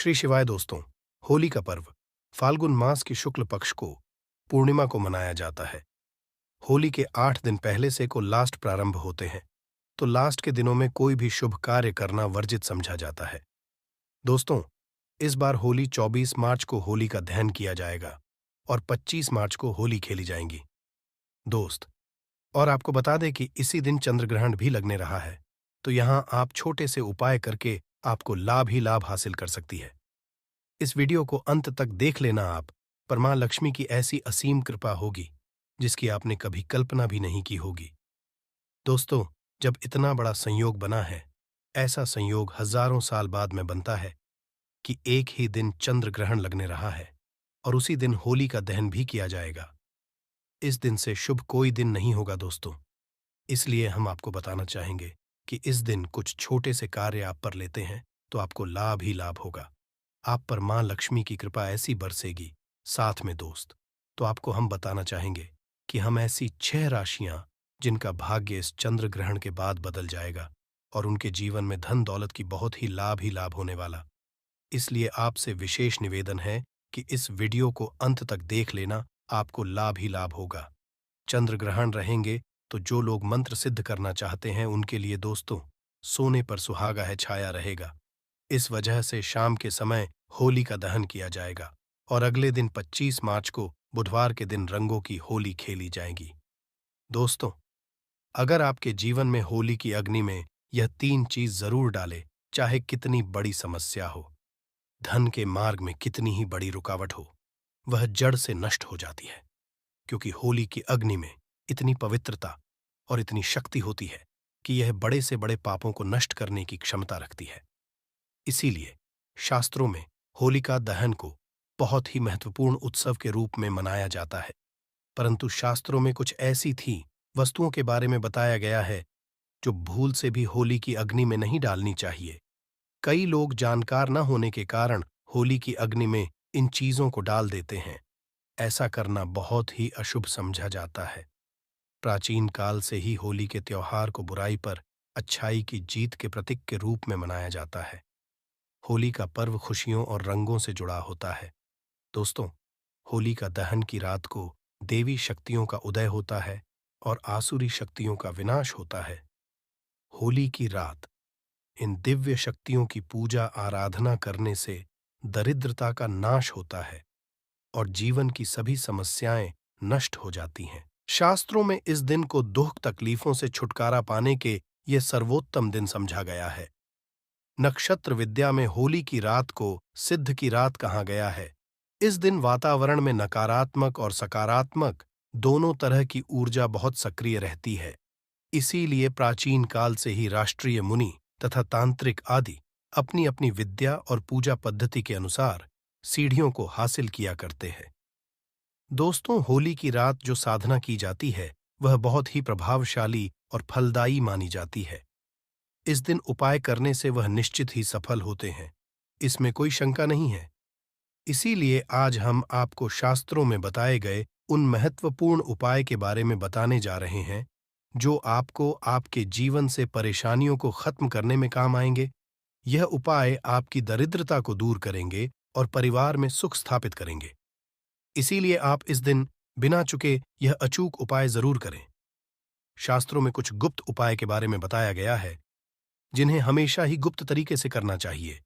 श्री शिवाय दोस्तों। होली का पर्व फाल्गुन मास की शुक्ल पक्ष को पूर्णिमा को मनाया जाता है। होली के 8 दिन पहले से को लास्ट प्रारंभ होते हैं, तो लास्ट के दिनों में कोई भी शुभ कार्य करना वर्जित समझा जाता है। दोस्तों, इस बार होली 24 मार्च को होली का दहन किया जाएगा और 25 मार्च को होली खेली जाएंगी दोस्त। और आपको बता दें कि इसी दिन चंद्र ग्रहण भी लगने रहा है, तो यहाँ आप छोटे से उपाय करके आपको लाभ ही लाभ हासिल कर सकती है। इस वीडियो को अंत तक देख लेना आप, पर मां लक्ष्मी की ऐसी असीम कृपा होगी जिसकी आपने कभी कल्पना भी नहीं की होगी। दोस्तों, जब इतना बड़ा संयोग बना है, ऐसा संयोग हजारों साल बाद में बनता है कि एक ही दिन चंद्र ग्रहण लगने रहा है और उसी दिन होली का दहन भी किया जाएगा। इस दिन से शुभ कोई दिन नहीं होगा दोस्तों, इसलिए हम आपको बताना चाहेंगे कि इस दिन कुछ छोटे से कार्य आप पर लेते हैं तो आपको लाभ ही लाभ होगा। आप पर मां लक्ष्मी की कृपा ऐसी बरसेगी। साथ में दोस्त, तो आपको हम बताना चाहेंगे कि हम ऐसी 6 राशियां जिनका भाग्य इस चंद्र ग्रहण के बाद बदल जाएगा और उनके जीवन में धन दौलत की बहुत ही लाभ होने वाला। इसलिए आपसे विशेष निवेदन है कि इस वीडियो को अंत तक देख लेना, आपको लाभ ही लाभ होगा। चंद्र ग्रहण रहेंगे तो जो लोग मंत्र सिद्ध करना चाहते हैं उनके लिए दोस्तों, सोने पर सुहागा है छाया रहेगा। इस वजह से शाम के समय होली का दहन किया जाएगा और अगले दिन 25 मार्च को बुधवार के दिन रंगों की होली खेली जाएगी। दोस्तों, अगर आपके जीवन में होली की अग्नि में यह 3 चीज जरूर डाले, चाहे कितनी बड़ी समस्या हो, धन के मार्ग में कितनी ही बड़ी रुकावट हो, वह जड़ से नष्ट हो जाती है, क्योंकि होली की अग्नि में इतनी पवित्रता और इतनी शक्ति होती है कि यह बड़े से बड़े पापों को नष्ट करने की क्षमता रखती है। इसीलिए शास्त्रों में होलिका दहन को बहुत ही महत्वपूर्ण उत्सव के रूप में मनाया जाता है। परंतु शास्त्रों में कुछ ऐसी थी वस्तुओं के बारे में बताया गया है जो भूल से भी होली की अग्नि में नहीं डालनी चाहिए। कई लोग जानकार न होने के कारण होली की अग्नि में इन चीजों को डाल देते हैं। ऐसा करना बहुत ही अशुभ समझा जाता है। प्राचीन काल से ही होली के त्योहार को बुराई पर अच्छाई की जीत के प्रतीक के रूप में मनाया जाता है। होली का पर्व खुशियों और रंगों से जुड़ा होता है। दोस्तों, होली का दहन की रात को देवी शक्तियों का उदय होता है और आसुरी शक्तियों का विनाश होता है। होली की रात इन दिव्य शक्तियों की पूजा आराधना करने से दरिद्रता का नाश होता है और जीवन की सभी समस्याएं नष्ट हो जाती हैं। शास्त्रों में इस दिन को दुख तकलीफों से छुटकारा पाने के ये सर्वोत्तम दिन समझा गया है। नक्षत्र विद्या में होली की रात को सिद्ध की रात कहा गया है। इस दिन वातावरण में नकारात्मक और सकारात्मक दोनों तरह की ऊर्जा बहुत सक्रिय रहती है। इसीलिए प्राचीन काल से ही राष्ट्रीय मुनि तथा तांत्रिक आदि अपनी अपनी विद्या और पूजा पद्धति के अनुसार सीढ़ियों को हासिल किया करते हैं। दोस्तों, होली की रात जो साधना की जाती है वह बहुत ही प्रभावशाली और फलदायी मानी जाती है। इस दिन उपाय करने से वह निश्चित ही सफल होते हैं, इसमें कोई शंका नहीं है। इसीलिए आज हम आपको शास्त्रों में बताए गए उन महत्वपूर्ण उपाय के बारे में बताने जा रहे हैं जो आपको आपके जीवन से परेशानियों को खत्म करने में काम आएंगे। यह उपाय आपकी दरिद्रता को दूर करेंगे और परिवार में सुख स्थापित करेंगे। इसीलिए आप इस दिन बिना चुके यह अचूक उपाय जरूर करें। शास्त्रों में कुछ गुप्त उपाय के बारे में बताया गया है जिन्हें हमेशा ही गुप्त तरीके से करना चाहिए।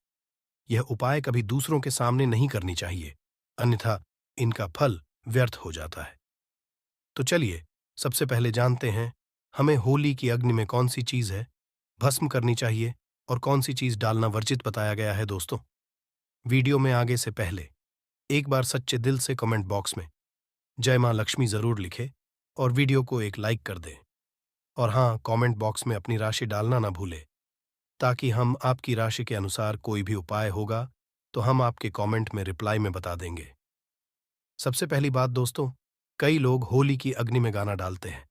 यह उपाय कभी दूसरों के सामने नहीं करनी चाहिए, अन्यथा इनका फल व्यर्थ हो जाता है। तो चलिए सबसे पहले जानते हैं हमें होली की अग्नि में कौन सी चीज है भस्म करनी चाहिए और कौन सी चीज डालना वर्जित बताया गया है। दोस्तों, वीडियो में आगे से पहले एक बार सच्चे दिल से कमेंट बॉक्स में जय मां लक्ष्मी जरूर लिखे और वीडियो को एक लाइक कर दें। और हाँ, कमेंट बॉक्स में अपनी राशि डालना ना भूले, ताकि हम आपकी राशि के अनुसार कोई भी उपाय होगा तो हम आपके कमेंट में रिप्लाई में बता देंगे। सबसे पहली बात दोस्तों, कई लोग होली की अग्नि में गाना डालते हैं।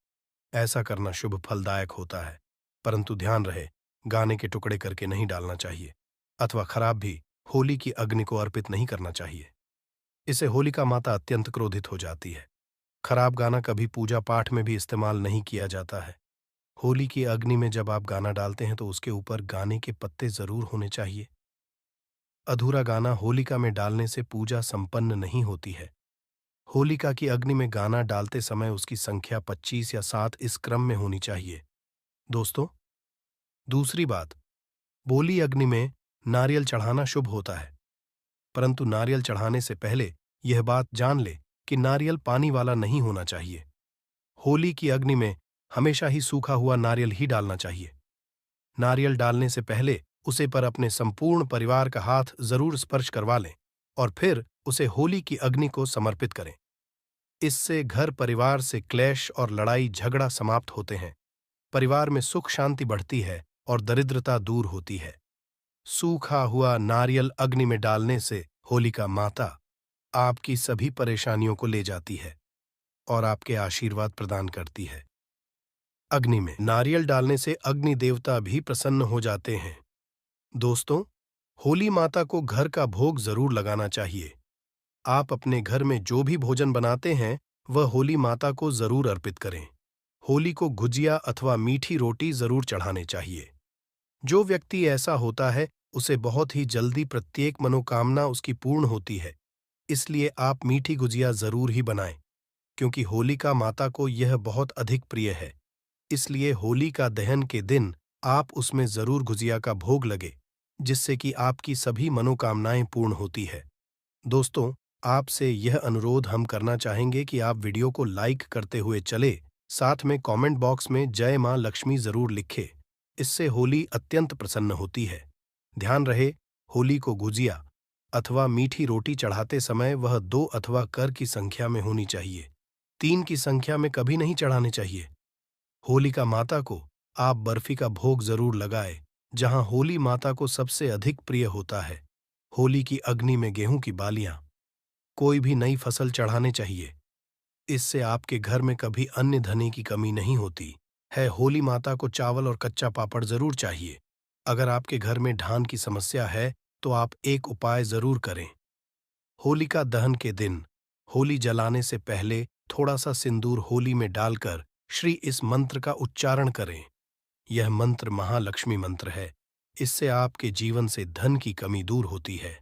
ऐसा करना शुभ फलदायक होता है, परंतु ध्यान रहे गाने के टुकड़े करके नहीं डालना चाहिए अथवा खराब भी होली की अग्नि को अर्पित नहीं करना चाहिए। इससे होलिका माता अत्यंत क्रोधित हो जाती है। खराब गाना कभी पूजा पाठ में भी इस्तेमाल नहीं किया जाता है। होली की अग्नि में जब आप गाना डालते हैं तो उसके ऊपर गाने के पत्ते जरूर होने चाहिए। अधूरा गाना होलिका में डालने से पूजा संपन्न नहीं होती है। होलिका की अग्नि में गाना डालते समय उसकी संख्या 25 या 7 इस क्रम में होनी चाहिए। दोस्तों, दूसरी बात, बोली अग्नि में नारियल चढ़ाना शुभ होता है, परंतु नारियल चढ़ाने से पहले यह बात जान ले कि नारियल पानी वाला नहीं होना चाहिए। होली की अग्नि में हमेशा ही सूखा हुआ नारियल ही डालना चाहिए। नारियल डालने से पहले उसे पर अपने संपूर्ण परिवार का हाथ जरूर स्पर्श करवा लें और फिर उसे होली की अग्नि को समर्पित करें। इससे घर परिवार से क्लेश और लड़ाई झगड़ा समाप्त होते हैं, परिवार में सुख शांति बढ़ती है और दरिद्रता दूर होती है। सूखा हुआ नारियल अग्नि में डालने से होलिका माता आपकी सभी परेशानियों को ले जाती है और आपके आशीर्वाद प्रदान करती है। अग्नि में नारियल डालने से अग्नि देवता भी प्रसन्न हो जाते हैं। दोस्तों, होली माता को घर का भोग जरूर लगाना चाहिए। आप अपने घर में जो भी भोजन बनाते हैं वह होली माता को जरूर अर्पित करें। होली को गुजिया अथवा मीठी रोटी जरूर चढ़ाने चाहिए। जो व्यक्ति ऐसा होता है उसे बहुत ही जल्दी प्रत्येक मनोकामना उसकी पूर्ण होती है, इसलिए आप मीठी गुजिया जरूर ही बनाएं, क्योंकि होलिका माता को यह बहुत अधिक प्रिय है। इसलिए होली का दहन के दिन आप उसमें जरूर गुजिया का भोग लगे, जिससे कि आपकी सभी मनोकामनाएं पूर्ण होती है। दोस्तों, आपसे यह अनुरोध हम करना चाहेंगे कि आप वीडियो को लाइक करते हुए चले, साथ में कमेंट बॉक्स में जय मां लक्ष्मी जरूर लिखे। इससे होली अत्यंत प्रसन्न होती है। ध्यान रहे, होली को गुजिया अथवा मीठी रोटी चढ़ाते समय वह 2 अथवा कर की संख्या में होनी चाहिए, 3 की संख्या में कभी नहीं चढ़ाने चाहिए। होलिका माता को आप बर्फी का भोग जरूर लगाए, जहां होली माता को सबसे अधिक प्रिय होता है। होली की अग्नि में गेहूं की बालियां, कोई भी नई फसल चढ़ाने चाहिए। इससे आपके घर में कभी अन्य धने की कमी नहीं होती है। होली माता को चावल और कच्चा पापड़ जरूर चाहिए। अगर आपके घर में ढान की समस्या है तो आप एक उपाय जरूर करें। होलिका दहन के दिन होली जलाने से पहले थोड़ा सा सिंदूर होली में डालकर श्री इस मंत्र का उच्चारण करें। यह मंत्र महालक्ष्मी मंत्र है। इससे आपके जीवन से धन की कमी दूर होती है।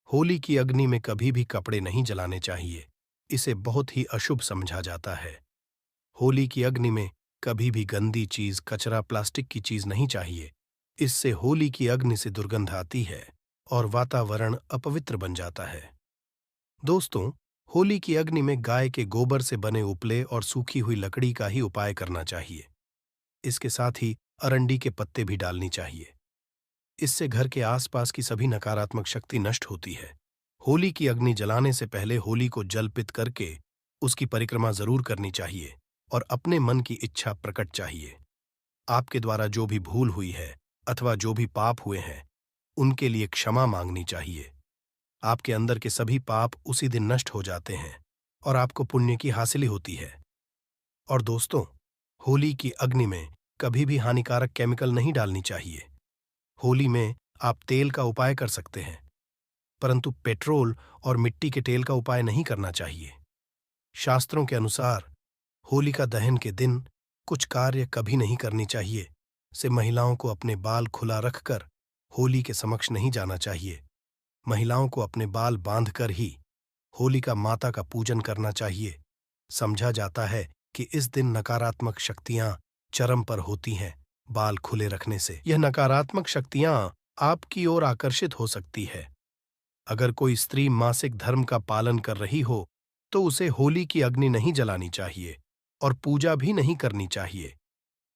होली की अग्नि में कभी भी कपड़े नहीं जलाने चाहिए, इसे बहुत ही अशुभ समझा जाता है। होली की अग्नि में कभी भी गंदी चीज, कचरा, प्लास्टिक की चीज नहीं चाहिए। इससे होली की अग्नि से दुर्गंध आती है और वातावरण अपवित्र बन जाता है। दोस्तों, होली की अग्नि में गाय के गोबर से बने उपले और सूखी हुई लकड़ी का ही उपाय करना चाहिए। इसके साथ ही अरंडी के पत्ते भी डालनी चाहिए। इससे घर के आसपास की सभी नकारात्मक शक्ति नष्ट होती है। होली की अग्नि जलाने से पहले होली को जलपित करके उसकी परिक्रमा जरूर करनी चाहिए और अपने मन की इच्छा प्रकट चाहिए। आपके द्वारा जो भी भूल हुई है अथवा जो भी पाप हुए हैं उनके लिए क्षमा मांगनी चाहिए। आपके अंदर के सभी पाप उसी दिन नष्ट हो जाते हैं और आपको पुण्य की हासिली होती है। और दोस्तों, होली की अग्नि में कभी भी हानिकारक केमिकल नहीं डालनी चाहिए। होली में आप तेल का उपाय कर सकते हैं, परंतु पेट्रोल और मिट्टी के तेल का उपाय नहीं करना चाहिए। शास्त्रों के अनुसार होलिका दहन के दिन कुछ कार्य कभी नहीं करनी चाहिए। से महिलाओं को अपने बाल खुला रखकर होली के समक्ष नहीं जाना चाहिए। महिलाओं को अपने बाल बांधकर ही होलिका माता का पूजन करना चाहिए। समझा जाता है कि इस दिन नकारात्मक शक्तियां चरम पर होती हैं। बाल खुले रखने से यह नकारात्मक शक्तियां आपकी ओर आकर्षित हो सकती है। अगर कोई स्त्री मासिक धर्म का पालन कर रही हो तो उसे होली की अग्नि नहीं जलानी चाहिए और पूजा भी नहीं करनी चाहिए।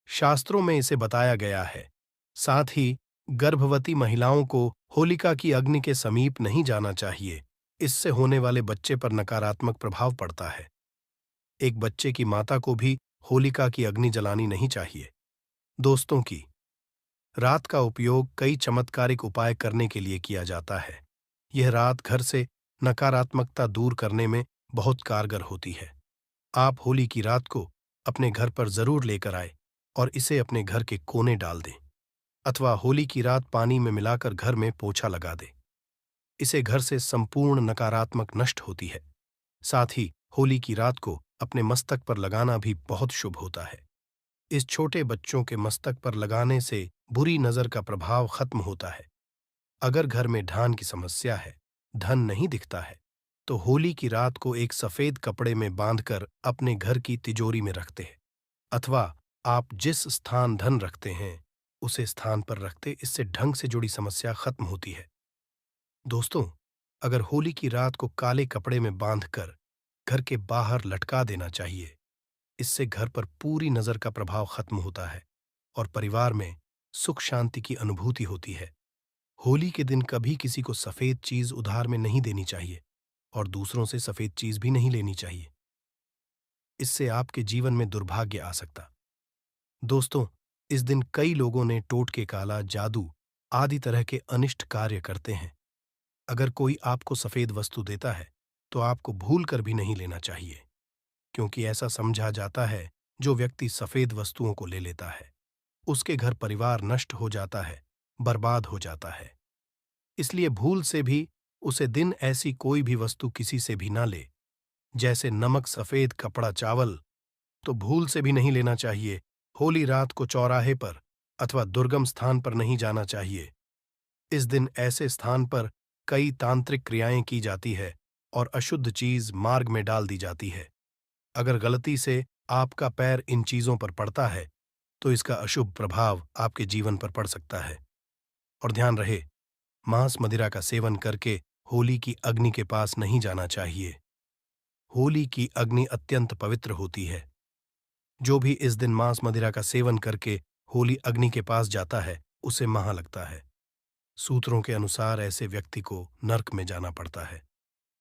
शास्त्रों में इसे बताया गया है। साथ ही गर्भवती महिलाओं को होलिका की अग्नि के समीप नहीं जाना चाहिए। इससे होने वाले बच्चे पर नकारात्मक प्रभाव पड़ता है। एक बच्चे की माता को भी होलिका की अग्नि जलानी नहीं चाहिए। दोस्तों की रात का उपयोग कई चमत्कारिक उपाय करने के लिए किया जाता है। यह रात घर से नकारात्मकता दूर करने में बहुत कारगर होती है। आप होली की रात को अपने घर पर जरूर लेकर आए और इसे अपने घर के कोने डाल दें, अथवा होली की रात पानी में मिलाकर घर में पोछा लगा दें। इसे घर से संपूर्ण नकारात्मक नष्ट होती है। साथ ही होली की रात को अपने मस्तक पर लगाना भी बहुत शुभ होता है। इस छोटे बच्चों के मस्तक पर लगाने से बुरी नजर का प्रभाव खत्म होता है। अगर घर में ढान की समस्या है, धन नहीं दिखता है, तो होली की रात को एक सफेद कपड़े में बांधकर अपने घर की तिजोरी में रखते हैं, अथवा आप जिस स्थान धन रखते हैं उसे स्थान पर रखते, इससे ढंग से जुड़ी समस्या खत्म होती है। दोस्तों, अगर होली की रात को काले कपड़े में बांधकर घर के बाहर लटका देना चाहिए। इससे घर पर पूरी नजर का प्रभाव खत्म होता है और परिवार में सुख शांति की अनुभूति होती है। होली के दिन कभी किसी को सफेद चीज उधार में नहीं देनी चाहिए और दूसरों से सफेद चीज भी नहीं लेनी चाहिए। इससे आपके जीवन में दुर्भाग्य आ सकता। दोस्तों, इस दिन कई लोगों ने टोटके काला जादू आदि तरह के अनिष्ट कार्य करते हैं। अगर कोई आपको सफेद वस्तु देता है तो आपको भूल कर भी नहीं लेना चाहिए, क्योंकि ऐसा समझा जाता है जो व्यक्ति सफेद वस्तुओं को ले लेता है उसके घर परिवार नष्ट हो जाता है, बर्बाद हो जाता है। इसलिए भूल से भी उसे दिन ऐसी कोई भी वस्तु किसी से भी ना ले। जैसे नमक, सफेद कपड़ा, चावल तो भूल से भी नहीं लेना चाहिए। होली रात को चौराहे पर अथवा दुर्गम स्थान पर नहीं जाना चाहिए। इस दिन ऐसे स्थान पर कई तांत्रिक क्रियाएं की जाती है और अशुद्ध चीज मार्ग में डाल दी जाती है। अगर गलती से आपका पैर इन चीजों पर पड़ता है तो इसका अशुभ प्रभाव आपके जीवन पर पड़ सकता है। और ध्यान रहे, मांस मदिरा का सेवन करके होली की अग्नि के पास नहीं जाना चाहिए। होली की अग्नि अत्यंत पवित्र होती है। जो भी इस दिन मांस मदिरा का सेवन करके होली अग्नि के पास जाता है उसे महा लगता है। सूत्रों के अनुसार ऐसे व्यक्ति को नर्क में जाना पड़ता है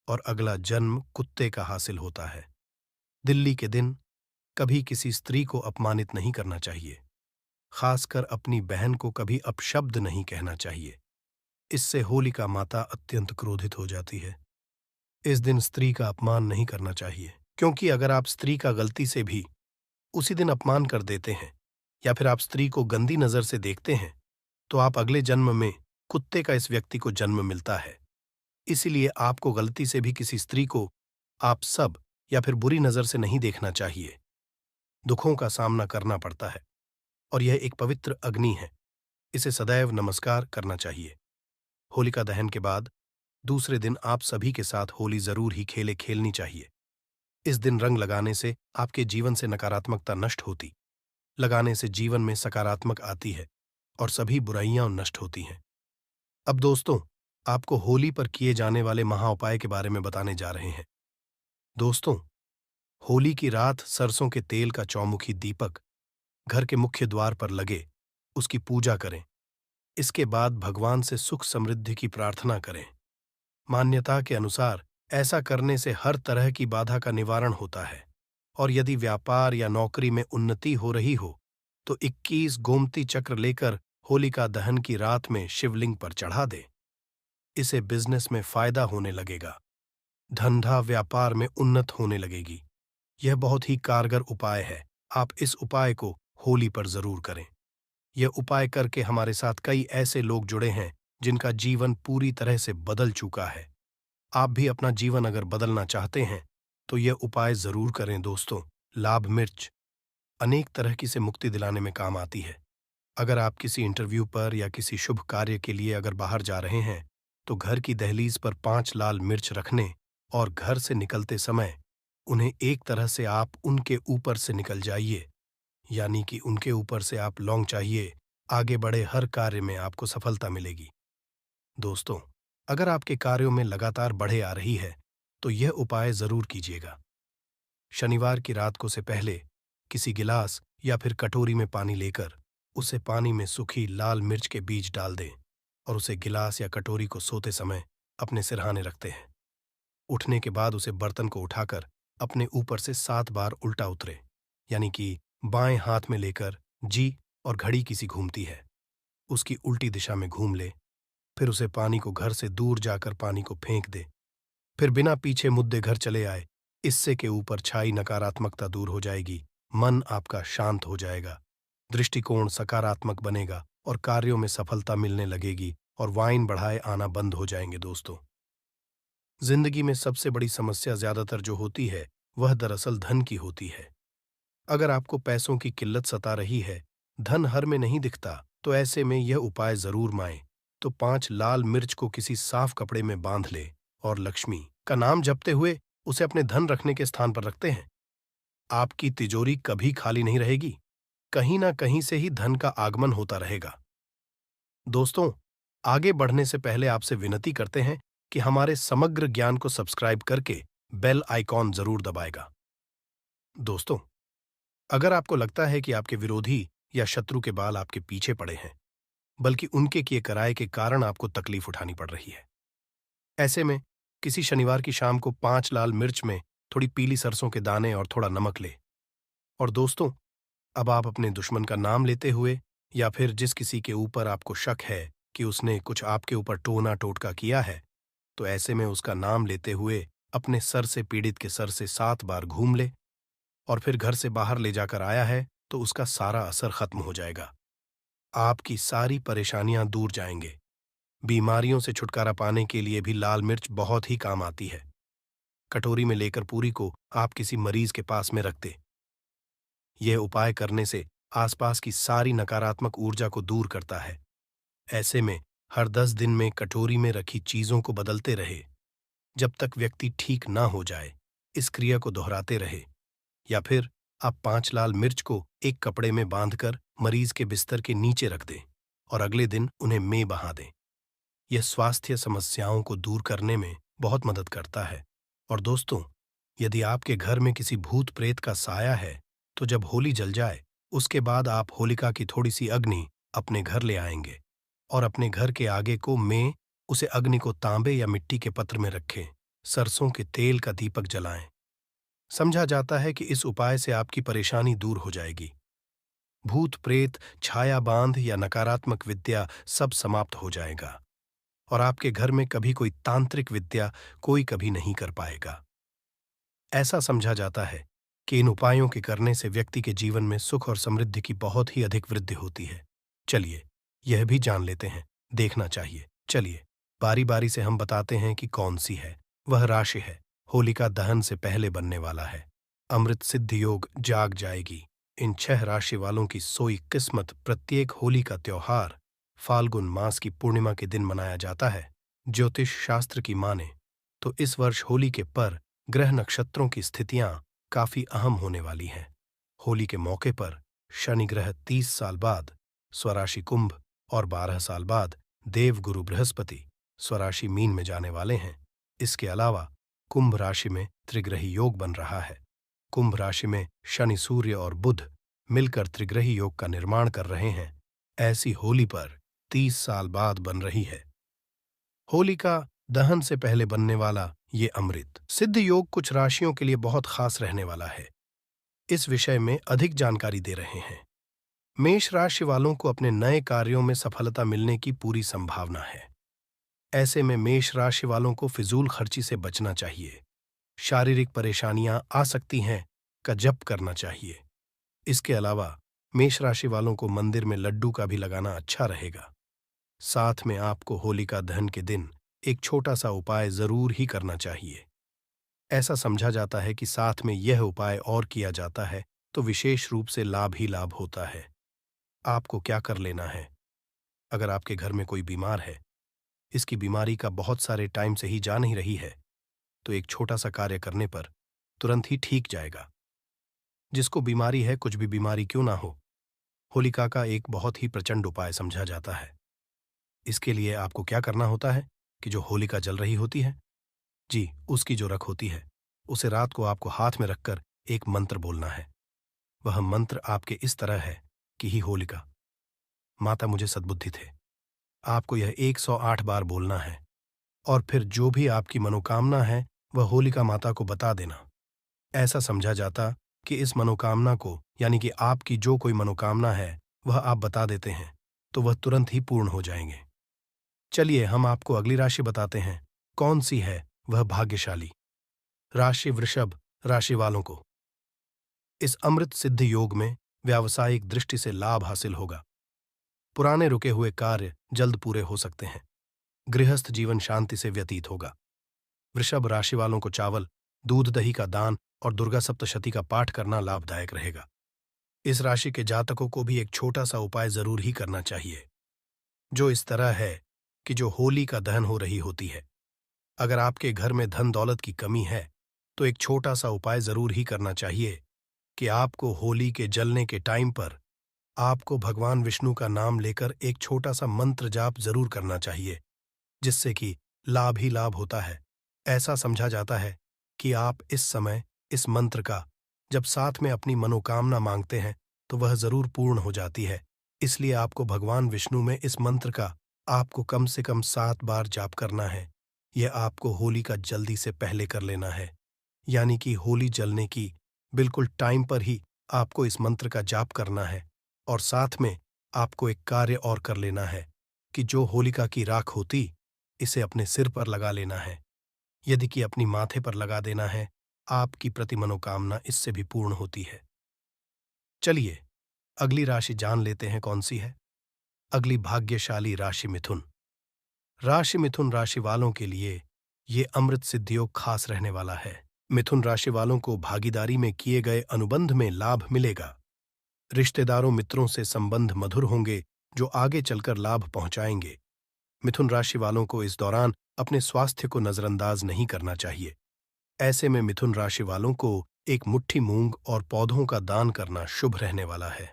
और अगला जन्म कुत्ते का हासिल होता है। दिल्ली के दिन कभी किसी स्त्री को अपमानित नहीं करना चाहिए। खासकर अपनी बहन को कभी अपशब्द नहीं कहना चाहिए। इससे होलिका माता अत्यंत क्रोधित हो जाती है। इस दिन स्त्री का अपमान नहीं करना चाहिए, क्योंकि अगर आप स्त्री का गलती से भी उसी दिन अपमान कर देते हैं या फिर आप स्त्री को गंदी नजर से देखते हैं तो आप अगले जन्म में कुत्ते का इस व्यक्ति को जन्म मिलता है। इसीलिए आपको गलती से भी किसी स्त्री को आप सब या फिर बुरी नजर से नहीं देखना चाहिए। दुखों का सामना करना पड़ता है और यह एक पवित्र अग्नि है, इसे सदैव नमस्कार करना चाहिए। होलिका दहन के बाद दूसरे दिन आप सभी के साथ होली जरूर ही खेलनी चाहिए। इस दिन रंग लगाने से आपके जीवन से नकारात्मकता नष्ट होती, लगाने से जीवन में सकारात्मक आती है और सभी बुराइयां नष्ट होती हैं। अब दोस्तों, आपको होली पर किए जाने वाले महाउपाय के बारे में बताने जा रहे हैं। दोस्तों, होली की रात सरसों के तेल का चौमुखी दीपक घर के मुख्य द्वार पर लगे, उसकी पूजा करें। इसके बाद भगवान से सुख समृद्धि की प्रार्थना करें। मान्यता के अनुसार ऐसा करने से हर तरह की बाधा का निवारण होता है और यदि व्यापार या नौकरी में उन्नति हो रही हो तो 21 गोमती चक्र लेकर होलिका दहन की रात में शिवलिंग पर चढ़ा दे। इसे बिजनेस में फायदा होने लगेगा, धंधा व्यापार में उन्नत होने लगेगी। यह बहुत ही कारगर उपाय है। आप इस उपाय को होली पर जरूर करें। यह उपाय करके हमारे साथ कई ऐसे लोग जुड़े हैं जिनका जीवन पूरी तरह से बदल चुका है। आप भी अपना जीवन अगर बदलना चाहते हैं तो यह उपाय जरूर करें दोस्तों। लाभ मिर्च अनेक तरह की से मुक्ति दिलाने में काम आती है। अगर आप किसी इंटरव्यू पर या किसी शुभ कार्य के लिए अगर बाहर जा रहे हैं तो घर की दहलीज पर 5 लाल मिर्च रखने और घर से निकलते समय उन्हें एक तरह से आप उनके ऊपर से निकल जाइए, यानी कि उनके ऊपर से आप लौंग चाहिए। आगे बढ़े हर कार्य में आपको सफलता मिलेगी। दोस्तों, अगर आपके कार्यों में लगातार बढ़े आ रही है तो यह उपाय जरूर कीजिएगा। शनिवार की रात को से पहले किसी गिलास या फिर कटोरी में पानी लेकर उसे पानी में सूखी लाल मिर्च के बीज डाल दें और उसे गिलास या कटोरी को सोते समय अपने सिरहाने रखते हैं। उठने के बाद उसे बर्तन को उठाकर अपने ऊपर से 7 बार उल्टा उतरे, यानी कि बाएं हाथ में लेकर जी और घड़ी किसी घूमती है उसकी उल्टी दिशा में घूम ले। फिर उसे पानी को घर से दूर जाकर पानी को फेंक दे। फिर बिना पीछे मुद्दे घर चले आए। इससे के ऊपर छाई नकारात्मकता दूर हो जाएगी, मन आपका शांत हो जाएगा, दृष्टिकोण सकारात्मक बनेगा और कार्यों में सफलता मिलने लगेगी और वाइन बढ़ाए आना बंद हो जाएंगे। दोस्तों, जिंदगी में सबसे बड़ी समस्या ज्यादातर जो होती है वह दरअसल धन की होती है। अगर आपको पैसों की किल्लत सता रही है, धन हर में नहीं दिखता, तो ऐसे में यह उपाय जरूर माएं। तो 5 लाल मिर्च को किसी साफ कपड़े में बांध ले और लक्ष्मी का नाम जपते हुए उसे अपने धन रखने के स्थान पर रखते हैं। आपकी तिजोरी कभी खाली नहीं रहेगी, कहीं ना कहीं से ही धन का आगमन होता रहेगा। दोस्तों, आगे बढ़ने से पहले आपसे विनती करते हैं कि हमारे समग्र ज्ञान को सब्सक्राइब करके बेल आइकॉन जरूर दबाएगा। दोस्तों, अगर आपको लगता है कि आपके विरोधी या शत्रु के बाल आपके पीछे पड़े हैं, बल्कि उनके किए कराए के कारण आपको तकलीफ उठानी पड़ रही है, ऐसे में किसी शनिवार की शाम को 5 लाल मिर्च में थोड़ी पीली सरसों के दाने और थोड़ा नमक ले। और दोस्तों, अब आप अपने दुश्मन का नाम लेते हुए या फिर जिस किसी के ऊपर आपको शक है कि उसने कुछ आपके ऊपर टोना टोटका किया है, तो ऐसे में उसका नाम लेते हुए अपने सर से पीड़ित के सर से 7 बार घूम ले और फिर घर से बाहर ले जाकर आया है तो उसका सारा असर खत्म हो जाएगा। आपकी सारी परेशानियां दूर जाएंगे। बीमारियों से छुटकारा पाने के लिए भी लाल मिर्च बहुत ही काम आती है। कटोरी में लेकर पूरी को आप किसी मरीज के पास में रख दें। यह उपाय करने से आसपास की सारी नकारात्मक ऊर्जा को दूर करता है। ऐसे में हर 10 दिन में कटोरी में रखी चीजों को बदलते रहे। जब तक व्यक्ति ठीक ना हो जाए, इस क्रिया को दोहराते रहे। या फिर आप 5 लाल मिर्च को एक कपड़े में बांधकर मरीज के बिस्तर के नीचे रख दें और अगले दिन उन्हें में बहा दें। यह स्वास्थ्य समस्याओं को दूर करने में बहुत मदद करता है। और दोस्तों, यदि आपके घर में किसी भूत प्रेत का साया है, तो जब होली जल जाए उसके बाद आप होलिका की थोड़ी सी अग्नि अपने घर ले आएंगे और अपने घर के आगे को में उसे अग्नि को तांबे या मिट्टी के पत्र में रखें। सरसों के तेल का दीपक जलाएं। समझा जाता है कि इस उपाय से आपकी परेशानी दूर हो जाएगी। भूत प्रेत, छाया बांध या नकारात्मक विद्या सब समाप्त हो जाएगा और आपके घर में कभी कोई तांत्रिक विद्या कोई कभी नहीं कर पाएगा। ऐसा समझा जाता है कि इन उपायों के करने से व्यक्ति के जीवन में सुख और समृद्धि की बहुत ही अधिक वृद्धि होती है। चलिए, यह भी जान लेते हैं, देखना चाहिए। चलिए, बारी बारी से हम बताते हैं कि कौन सी है। वह राशि है होलिका दहन से पहले बनने वाला है। अमृत सिद्ध योग जाग जाएगी। इन 6 राशि वालों की सोई किस्मत। प्रत्येक होली का त्योहार फाल्गुन मास की पूर्णिमा के दिन मनाया जाता है। ज्योतिष शास्त्र की माने तो इस वर्ष होली के पर ग्रह नक्षत्रों की स्थितियां काफी अहम होने वाली हैं। होली के मौके पर शनि ग्रह 30 साल बाद स्वराशि कुंभ और 12 साल बाद देवगुरु बृहस्पति स्वराशि मीन में जाने वाले हैं। इसके अलावा कुंभ राशि में त्रिग्रही योग बन रहा है। कुंभ राशि में शनि, सूर्य और बुध मिलकर त्रिग्रही योग का निर्माण कर रहे हैं। ऐसी होली पर 30 साल बाद बन रही है। होलिका दहन से पहले बनने वाला ये अमृत सिद्ध योग कुछ राशियों के लिए बहुत खास रहने वाला है। इस विषय में अधिक जानकारी दे रहे हैं। मेष राशि वालों को अपने नए कार्यों में सफलता मिलने की पूरी संभावना है। ऐसे में मेष राशि वालों को फिजूल खर्ची से बचना चाहिए। शारीरिक परेशानियां आ सकती हैं का जप करना चाहिए। इसके अलावा मेष राशि वालों को मंदिर में लड्डू का भी लगाना अच्छा रहेगा। साथ में आपको होलिका दहन के दिन एक छोटा सा उपाय जरूर ही करना चाहिए। ऐसा समझा जाता है कि साथ में यह उपाय और किया जाता है तो विशेष रूप से लाभ ही लाभ होता है। आपको क्या कर लेना है? अगर आपके घर में कोई बीमार है, इसकी बीमारी का बहुत सारे टाइम से ही जा नहीं रही है, तो एक छोटा सा कार्य करने पर तुरंत ही ठीक जाएगा। जिसको बीमारी है, कुछ भी बीमारी क्यों ना हो, होलिका का एक बहुत ही प्रचंड उपाय समझा जाता है। इसके लिए आपको क्या करना होता है कि जो होलिका जल रही होती है, जी, उसकी जो रख होती है, उसे रात को आपको हाथ में रखकर एक मंत्र बोलना है। वह मंत्र आपके इस तरह है कि ही होलिका, माता मुझे सद्बुद्धि थे। आपको यह 108 बार बोलना है और फिर जो भी आपकी मनोकामना है वह होलिका माता को बता देना। ऐसा समझा जाता कि इस मनोकामना को, यानी कि आपकी जो कोई मनोकामना है वह आप बता देते हैं तो वह तुरंत ही पूर्ण हो जाएंगे। चलिए, हम आपको अगली राशि बताते हैं। कौन सी है वह भाग्यशाली राशि? वृषभ राशि वालों को इस अमृत सिद्ध योग में व्यावसायिक दृष्टि से लाभ हासिल होगा। पुराने रुके हुए कार्य जल्द पूरे हो सकते हैं। गृहस्थ जीवन शांति से व्यतीत होगा। वृषभ राशि वालों को चावल, दूध, दही का दान और दुर्गा सप्तशती का पाठ करना लाभदायक रहेगा। इस राशि के जातकों को भी एक छोटा सा उपाय जरूर ही करना चाहिए, जो इस तरह है कि जो होली का दहन हो रही होती है। अगर आपके घर में धन दौलत की कमी है तो एक छोटा सा उपाय जरूर ही करना चाहिए कि आपको होली के जलने के टाइम पर आपको भगवान विष्णु का नाम लेकर एक छोटा सा मंत्र जाप जरूर करना चाहिए, जिससे कि लाभ ही लाभ होता है। ऐसा समझा जाता है कि आप इस समय इस मंत्र का जब साथ में अपनी मनोकामना मांगते हैं तो वह जरूर पूर्ण हो जाती है। इसलिए आपको भगवान विष्णु में इस मंत्र का आपको कम से कम 7 बार जाप करना है। यह आपको होली का जल्दी से पहले कर लेना है, यानी कि होली जलने की बिल्कुल टाइम पर ही आपको इस मंत्र का जाप करना है। और साथ में आपको एक कार्य और कर लेना है कि जो होलिका की राख होती, इसे अपने सिर पर लगा लेना है। यदि कि अपनी माथे पर लगा देना है, आपकी प्रति मनोकामना इससे भी पूर्ण होती है। चलिए अगली राशि जान लेते हैं कौन सी है। अगली भाग्यशाली राशि मिथुन। राशि मिथुन राशि वालों के लिए ये अमृत सिद्धि योग खास रहने वाला है। मिथुन राशि वालों को भागीदारी में किए गए अनुबंध में लाभ मिलेगा। रिश्तेदारों मित्रों से संबंध मधुर होंगे जो आगे चलकर लाभ पहुंचाएंगे। मिथुन राशि वालों को इस दौरान अपने स्वास्थ्य को नजरअंदाज नहीं करना चाहिए। ऐसे में मिथुन राशि वालों को एक मुट्ठी मूंग और पौधों का दान करना शुभ रहने वाला है।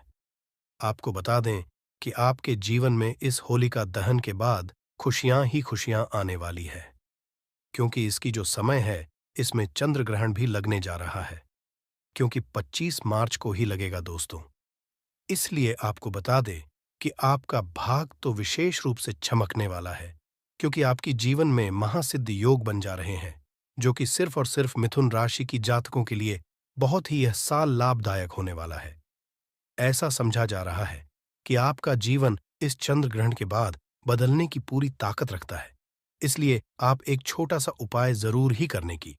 आपको बता दें कि आपके जीवन में इस होलिका दहन के बाद खुशियां ही खुशियां आने वाली है, क्योंकि इसकी जो समय है इसमें चंद्र ग्रहण भी लगने जा रहा है, क्योंकि 25 मार्च को ही लगेगा दोस्तों। इसलिए आपको बता दें कि आपका भाग तो विशेष रूप से चमकने वाला है, क्योंकि आपकी जीवन में महासिद्ध योग बन जा रहे हैं, जो कि सिर्फ और सिर्फ मिथुन राशि की जातकों के लिए बहुत ही यह साल लाभदायक होने वाला है। ऐसा समझा जा रहा है कि आपका जीवन इस चंद्र ग्रहण के बाद बदलने की पूरी ताकत रखता है। इसलिए आप एक छोटा सा उपाय जरूर ही करने की,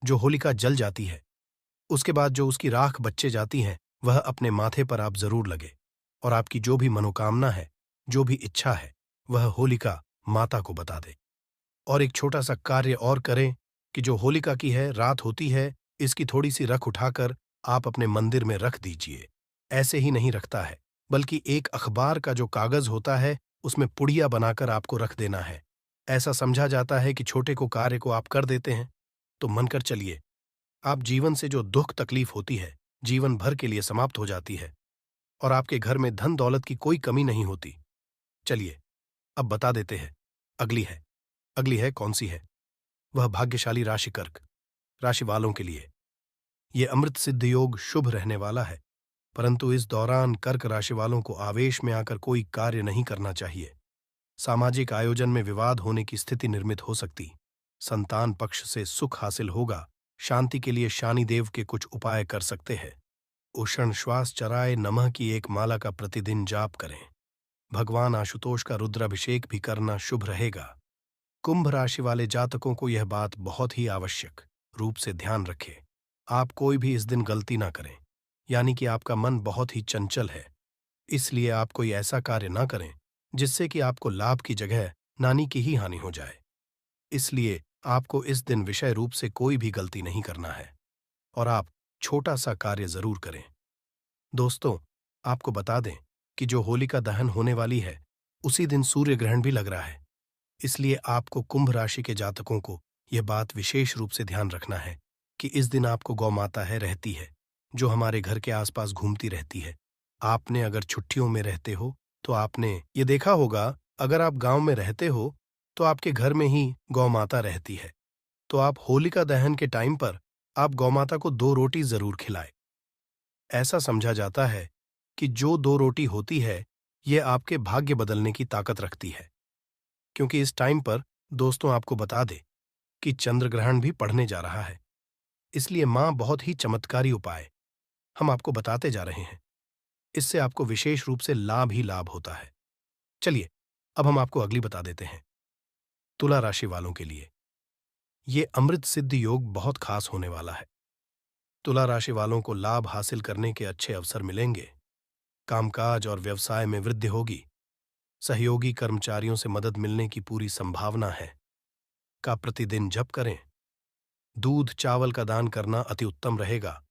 जो होलिका जल जाती है उसके बाद जो उसकी राख बच्चे जाती हैं, वह अपने माथे पर आप जरूर लगे और आपकी जो भी मनोकामना है, जो भी इच्छा है, वह होलिका माता को बता दे। और एक छोटा सा कार्य और करें कि जो होलिका की है रात होती है, इसकी थोड़ी सी रख उठाकर आप अपने मंदिर में रख दीजिए। ऐसे ही नहीं रखता है, बल्कि एक अखबार का जो कागज होता है उसमें पुड़िया बनाकर आपको रख देना है। ऐसा समझा जाता है कि छोटे को कार्य को आप कर देते हैं तो मनकर चलिए, आप जीवन से जो दुख तकलीफ होती है जीवन भर के लिए समाप्त हो जाती है और आपके घर में धन दौलत की कोई कमी नहीं होती। चलिए अब बता देते हैं अगली है कौन सी है। वह भाग्यशाली राशि कर्क राशि वालों के लिए ये अमृत सिद्ध योग शुभ रहने वाला है, परंतु इस दौरान कर्क राशि वालों को आवेश में आकर कोई कार्य नहीं करना चाहिए। सामाजिक आयोजन में विवाद होने की स्थिति निर्मित हो सकती। संतान पक्ष से सुख हासिल होगा। शांति के लिए शनिदेव के कुछ उपाय कर सकते हैं। उष्ण श्वास चराय नमः की एक माला का प्रतिदिन जाप करें। भगवान आशुतोष का रुद्राभिषेक भी करना शुभ रहेगा। कुंभ राशि वाले जातकों को यह बात बहुत ही आवश्यक रूप से ध्यान रखें। आप कोई भी इस दिन गलती ना करें, यानी कि आपका मन बहुत ही चंचल है, इसलिए आप कोई ऐसा कार्य ना करें जिससे कि आपको लाभ की जगह नानी की ही हानि हो जाए। इसलिए आपको इस दिन विषय रूप से कोई भी गलती नहीं करना है और आप छोटा सा कार्य जरूर करें। दोस्तों, आपको बता दें कि जो होलिका दहन होने वाली है उसी दिन सूर्य ग्रहण भी लग रहा है। इसलिए आपको कुंभ राशि के जातकों को यह बात विशेष रूप से ध्यान रखना है कि इस दिन आपको गौ माता रहती है, जो हमारे घर के आसपास घूमती रहती है। आपने अगर छुट्टियों में रहते हो तो आपने ये देखा होगा, अगर आप गांव में रहते हो तो आपके घर में ही गौ माता रहती है, तो आप होलिका दहन के टाइम पर आप गौ माता को 2 रोटी जरूर खिलाएं। ऐसा समझा जाता है कि जो 2 रोटी होती है ये आपके भाग्य बदलने की ताकत रखती है, क्योंकि इस टाइम पर दोस्तों आपको बता दे कि चंद्र ग्रहण भी पड़ने जा रहा है। इसलिए मां बहुत ही चमत्कारी उपाय हम आपको बताते जा रहे हैं। इससे आपको विशेष रूप से लाभ ही लाभ होता है। चलिए अब हम आपको अगली बता देते हैं। तुला राशि वालों के लिए ये अमृत सिद्ध योग बहुत खास होने वाला है। तुला राशि वालों को लाभ हासिल करने के अच्छे अवसर मिलेंगे। कामकाज और व्यवसाय में वृद्धि होगी। सहयोगी कर्मचारियों से मदद मिलने की पूरी संभावना है। का प्रतिदिन जप करें। दूध चावल का दान करना अति उत्तम रहेगा।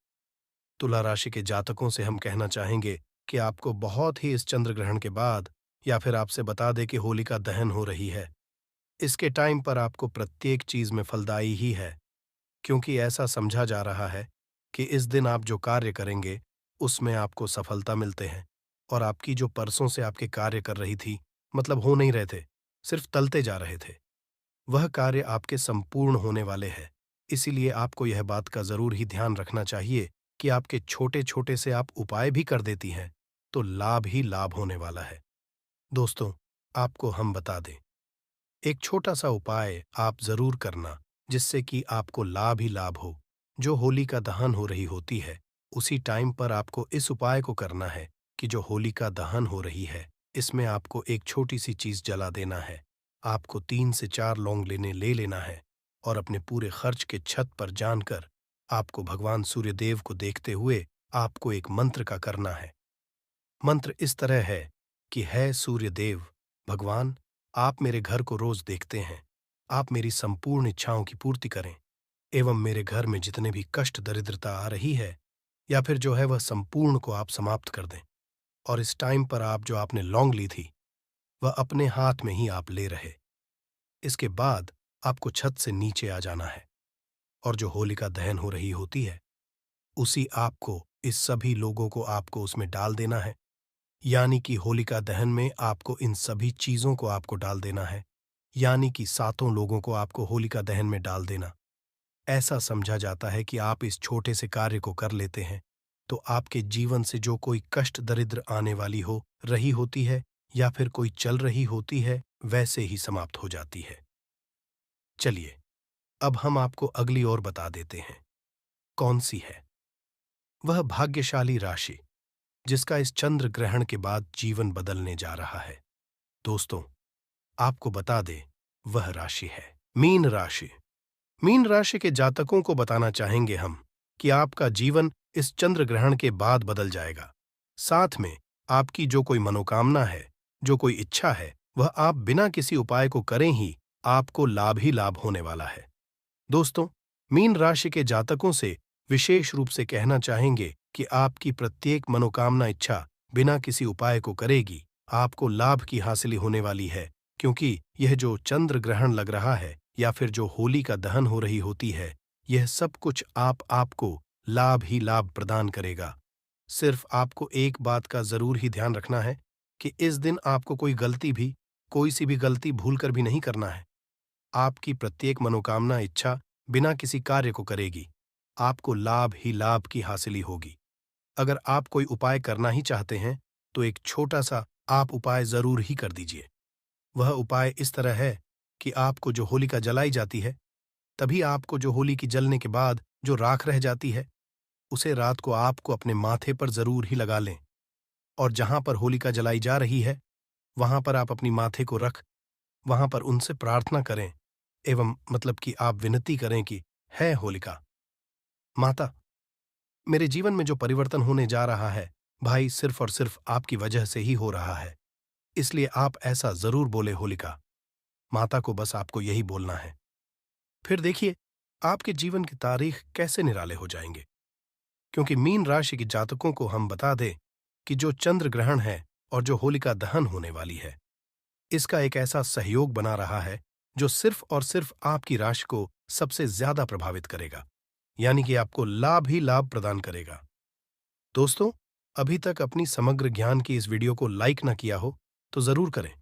तुला राशि के जातकों से हम कहना चाहेंगे कि आपको बहुत ही इस चंद्र ग्रहण के बाद या फिर आपसे बता दे कि होलिका दहन हो रही है, इसके टाइम पर आपको प्रत्येक चीज में फलदायी ही है, क्योंकि ऐसा समझा जा रहा है कि इस दिन आप जो कार्य करेंगे उसमें आपको सफलता मिलते हैं। और आपकी जो परसों से आपके कार्य कर रही थी, मतलब हो नहीं रहे थे, सिर्फ टलते जा रहे थे, वह कार्य आपके संपूर्ण होने वाले हैं। इसीलिए आपको यह बात का जरूर ही ध्यान रखना चाहिए कि आपके छोटे छोटे से आप उपाय भी कर देती हैं तो लाभ ही लाभ होने वाला है। दोस्तों, आपको हम बता दें, एक छोटा सा उपाय आप जरूर करना, जिससे कि आपको लाभ ही लाभ हो। जो होलिका दहन हो रही होती है, उसी टाइम पर आपको इस उपाय को करना है कि जो होलिका दहन हो रही है, इसमें आपको एक छोटी सी चीज जला देना है। आपको 3 से 4 लौंग ले लेना है और अपने पूरे खर्च के छत पर जानकर आपको भगवान सूर्यदेव को देखते हुए आपको एक मंत्र का करना है। मंत्र इस तरह है कि है सूर्यदेव भगवान, आप मेरे घर को रोज देखते हैं, आप मेरी संपूर्ण इच्छाओं की पूर्ति करें एवं मेरे घर में जितने भी कष्ट दरिद्रता आ रही है या फिर जो है वह संपूर्ण को आप समाप्त कर दें। और इस टाइम पर आप जो आपने लौंग ली थी वह अपने हाथ में ही आप ले रहे। इसके बाद आपको छत से नीचे आ जाना है और जो होलिका दहन हो रही होती है उसी आग को, इस सभी लोगों को आपको उसमें डाल देना है। यानी कि होलिका दहन में आपको इन सभी चीजों को आपको डाल देना है, यानी कि 7 लोगों को आपको होलिका दहन में डाल देना। ऐसा समझा जाता है कि आप इस छोटे से कार्य को कर लेते हैं तो आपके जीवन से जो कोई कष्ट दरिद्र आने वाली हो रही होती है या फिर कोई चल रही होती है, वैसे ही समाप्त हो जाती है। चलिए, अब हम आपको अगली ओर बता देते हैं कौन सी है वह भाग्यशाली राशि जिसका इस चंद्र ग्रहण के बाद जीवन बदलने जा रहा है। दोस्तों, आपको बता दे, वह राशि है मीन राशि। मीन राशि के जातकों को बताना चाहेंगे हम कि आपका जीवन इस चंद्र ग्रहण के बाद बदल जाएगा। साथ में आपकी जो कोई मनोकामना है, जो कोई इच्छा है, वह आप बिना किसी उपाय को करें ही आपको लाभ ही लाभ होने वाला है। दोस्तों, मीन राशि के जातकों से विशेष रूप से कहना चाहेंगे कि आपकी प्रत्येक मनोकामना इच्छा बिना किसी उपाय को करेगी आपको लाभ की हासिल होने वाली है, क्योंकि यह जो चंद्र ग्रहण लग रहा है या फिर जो होली का दहन हो रही होती है, यह सब कुछ आपको लाभ ही लाभ प्रदान करेगा। सिर्फ आपको एक बात का जरूर ही ध्यान रखना है कि इस दिन आपको कोई सी भी गलती भूल कर भी नहीं करना है। आपकी प्रत्येक मनोकामना इच्छा बिना किसी कार्य को करेगी, आपको लाभ ही लाभ की हासिली होगी। अगर आप कोई उपाय करना ही चाहते हैं तो एक छोटा सा आप उपाय जरूर ही कर दीजिए। वह उपाय इस तरह है कि आपको जो होलिका जलाई जाती है, तभी आपको जो होली की जलने के बाद जो राख रह जाती है, उसे रात को आपको अपने माथे पर जरूर ही लगा लें। और जहां पर होलिका जलाई जा रही है वहां पर आप अपनी माथे को रख वहां पर उनसे प्रार्थना करें एवं मतलब कि आप विनती करें कि है होलिका माता, मेरे जीवन में जो परिवर्तन होने जा रहा है, भाई सिर्फ और सिर्फ आपकी वजह से ही हो रहा है। इसलिए आप ऐसा जरूर बोले होलिका माता को, बस आपको यही बोलना है। फिर देखिए आपके जीवन की तारीख कैसे निराले हो जाएंगे। क्योंकि मीन राशि के जातकों को हम बता दें कि जो चंद्र ग्रहण है और जो होलिका दहन होने वाली है, इसका एक ऐसा सहयोग बना रहा है जो सिर्फ और सिर्फ आपकी राशि को सबसे ज्यादा प्रभावित करेगा, यानी कि आपको लाभ ही लाभ प्रदान करेगा। दोस्तों, अभी तक अपनी समग्र ज्ञान की इस वीडियो को लाइक ना किया हो तो जरूर करें,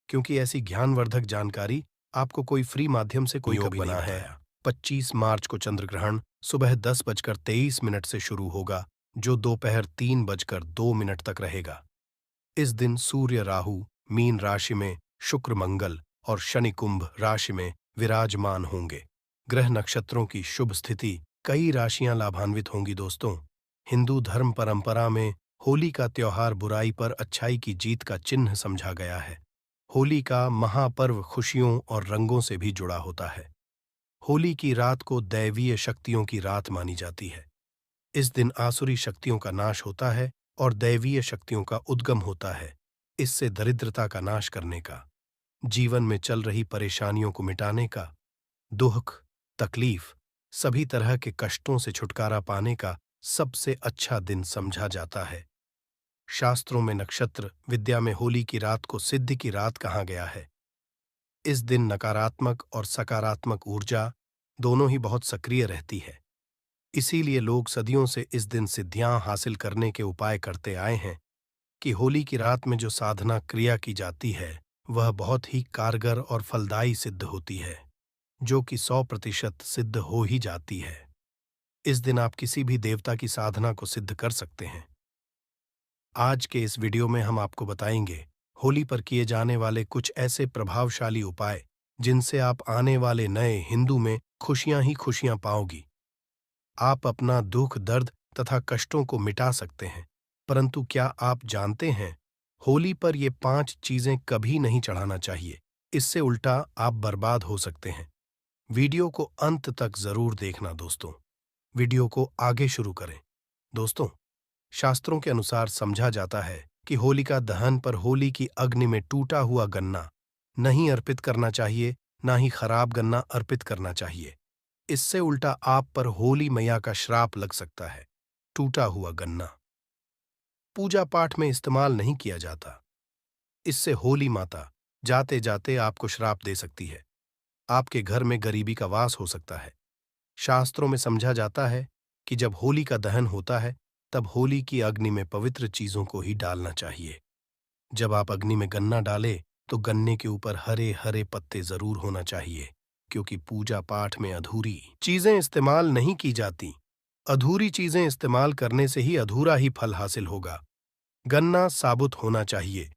क्योंकि ऐसी ज्ञानवर्धक जानकारी आपको कोई फ्री माध्यम से कोई कभी बना है। 25 मार्च को चंद्र ग्रहण सुबह 10:23 से शुरू होगा, जो दोपहर 3:02 तक रहेगा। इस दिन सूर्य राहु मीन राशि में, शुक्र मंगल और शनि कुंभ राशि में विराजमान होंगे। ग्रह नक्षत्रों की शुभ स्थिति, कई राशियां लाभान्वित होंगी। दोस्तों, हिंदू धर्म परंपरा में होली का त्योहार बुराई पर अच्छाई की जीत का चिन्ह समझा गया है। होली का महापर्व खुशियों और रंगों से भी जुड़ा होता है। होली की रात को दैवीय शक्तियों की रात मानी जाती है। इस दिन आसुरी शक्तियों का नाश होता है और दैवीय शक्तियों का उद्गम होता है। इससे दरिद्रता का नाश करने का, जीवन में चल रही परेशानियों को मिटाने का, दुख, तकलीफ, सभी तरह के कष्टों से छुटकारा पाने का सबसे अच्छा दिन समझा जाता है। शास्त्रों में नक्षत्र विद्या में होली की रात को सिद्धि की रात कहा गया है। इस दिन नकारात्मक और सकारात्मक ऊर्जा दोनों ही बहुत सक्रिय रहती है। इसीलिए लोग सदियों से इस दिन सिद्धियां हासिल करने के उपाय करते आए हैं कि होली की रात में जो साधना क्रिया की जाती है वह बहुत ही कारगर और फलदायी सिद्ध होती है, जो कि 100% सिद्ध हो ही जाती है। इस दिन आप किसी भी देवता की साधना को सिद्ध कर सकते हैं। आज के इस वीडियो में हम आपको बताएंगे होली पर किए जाने वाले कुछ ऐसे प्रभावशाली उपाय जिनसे आप आने वाले नए हिंदू में खुशियां ही खुशियां पाओगी। आप अपना दुख, दर्द तथा कष्टों को मिटा सकते हैं। परंतु क्या आप जानते हैं, होली पर ये 5 चीजें कभी नहीं चढ़ाना चाहिए। इससे उल्टा आप बर्बाद हो सकते हैं। वीडियो को अंत तक जरूर देखना दोस्तों। वीडियो को आगे शुरू करें। दोस्तों, शास्त्रों के अनुसार समझा जाता है कि होलिका दहन पर होली की अग्नि में टूटा हुआ गन्ना नहीं अर्पित करना चाहिए, ना ही खराब गन्ना अर्पित करना चाहिए। इससे उल्टा आप पर होली मैया का श्राप लग सकता है। टूटा हुआ गन्ना पूजा पाठ में इस्तेमाल नहीं किया जाता। इससे होली माता जाते जाते आपको श्राप दे सकती है। आपके घर में गरीबी का वास हो सकता है। शास्त्रों में समझा जाता है कि जब होली का दहन होता है तब होली की अग्नि में पवित्र चीजों को ही डालना चाहिए। जब आप अग्नि में गन्ना डालें तो गन्ने के ऊपर हरे हरे पत्ते जरूर होना चाहिए, क्योंकि पूजा पाठ में अधूरी चीजें इस्तेमाल नहीं की जाती। अधूरी चीजें इस्तेमाल करने से ही अधूरा ही फल हासिल होगा। गन्ना साबुत होना चाहिए,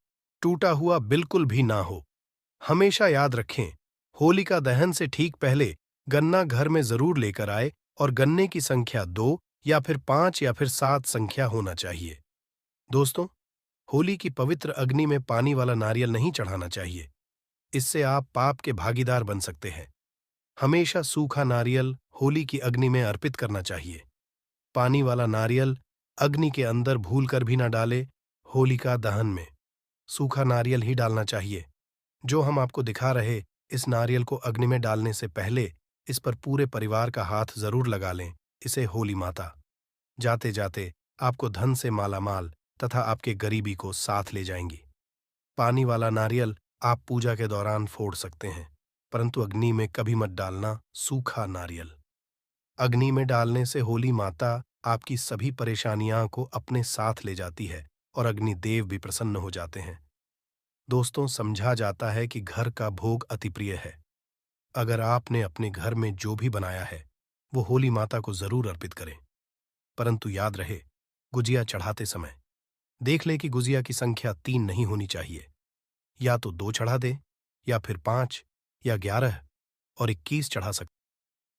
टूटा हुआ बिल्कुल भी ना हो। हमेशा याद रखें, होलिका दहन से ठीक पहले गन्ना घर में जरूर लेकर आए और गन्ने की संख्या 2 या फिर 5 या फिर 7 संख्या होना चाहिए। दोस्तों, होली की पवित्र अग्नि में पानी वाला नारियल नहीं चढ़ाना चाहिए। इससे आप पाप के भागीदार बन सकते हैं। हमेशा सूखा नारियल होली की अग्नि में अर्पित करना चाहिए। पानी वाला नारियल अग्नि के अंदर भूलकर भी ना डाले। होलिका दहन में सूखा नारियल ही डालना चाहिए। जो हम आपको दिखा रहे, इस नारियल को अग्नि में डालने से पहले इस पर पूरे परिवार का हाथ जरूर लगा लें। इसे होली माता जाते जाते आपको धन से मालामाल तथा आपके गरीबी को साथ ले जाएंगी। पानी वाला नारियल आप पूजा के दौरान फोड़ सकते हैं, परंतु अग्नि में कभी मत डालना सूखा नारियल। अग्नि में डालने से होली माता आपकी सभी परेशानियां को अपने साथ ले जाती है और अग्नि देव भी प्रसन्न हो जाते हैं। दोस्तों, समझा जाता है कि घर का भोग अति प्रिय है। अगर आपने अपने घर में जो भी बनाया है वो होली माता को जरूर अर्पित करें। परंतु याद रहे, गुजिया चढ़ाते समय देख ले कि गुजिया की संख्या 3 नहीं होनी चाहिए। या तो 2 चढ़ा दे, या फिर 5 या 11 और 21 चढ़ा सकते।